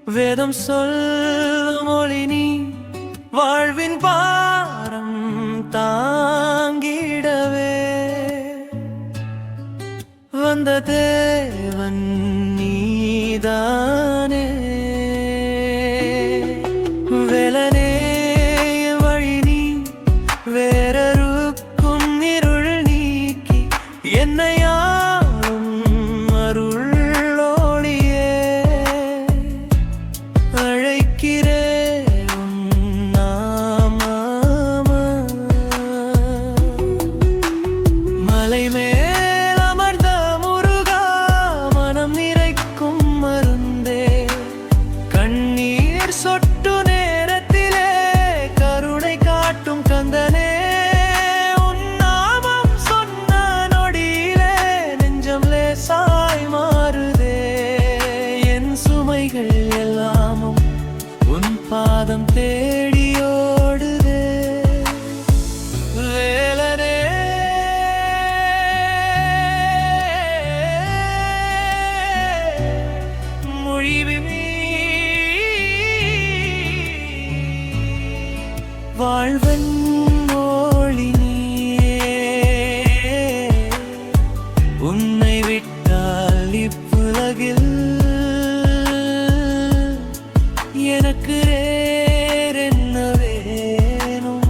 வேதம் சொல்லும் மொழி நீ வாழ்வின் பாரம் தாங்கிடவே வந்த தேவன் நீதானே. வேலனே வழி நீ வேறறுக்கும் இருள் நீக்கி என்னையாளும் அருள் ஒளியே அழைக்கிறேன் நாமமா. மலை மேல் அமர்ந்த முருகா மனம் நிறைக்கும் மருந்தே கண்ணீர் சொட்டு நேரத்திலே கருணை காட்டும் கந்தனே. உன் நாமம் சொன்ன நொடியிலே நெஞ்சம் லேசாய் மாறுதே. என் சுமைகள் எல்லாமும் உன் பாதம் தேடியோடுதே. வேலனே மொழிவி வாழ்வன் மொழி நீயே. உன்னை விட்டால் இப்புலகில் எனக்கு வேறென்ன வேணும்?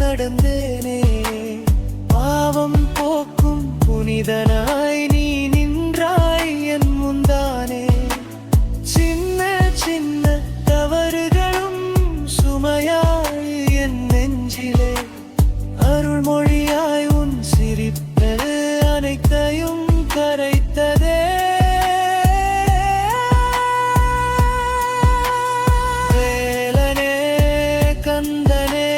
நடந்தேனே பாவம் போக்கும் புனிதனாய் நீ நின்றாய் என் முந்தானே. சின்ன சின்ன தவறுகளும் சுமையாய் என் நெஞ்சிலே அருள்மொழியாய் உன் சிரிப்பு அனைத்தையும் கரைத்ததே. வேலனே கந்தனே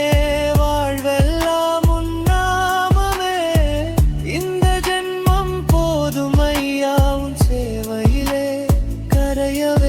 கரையவே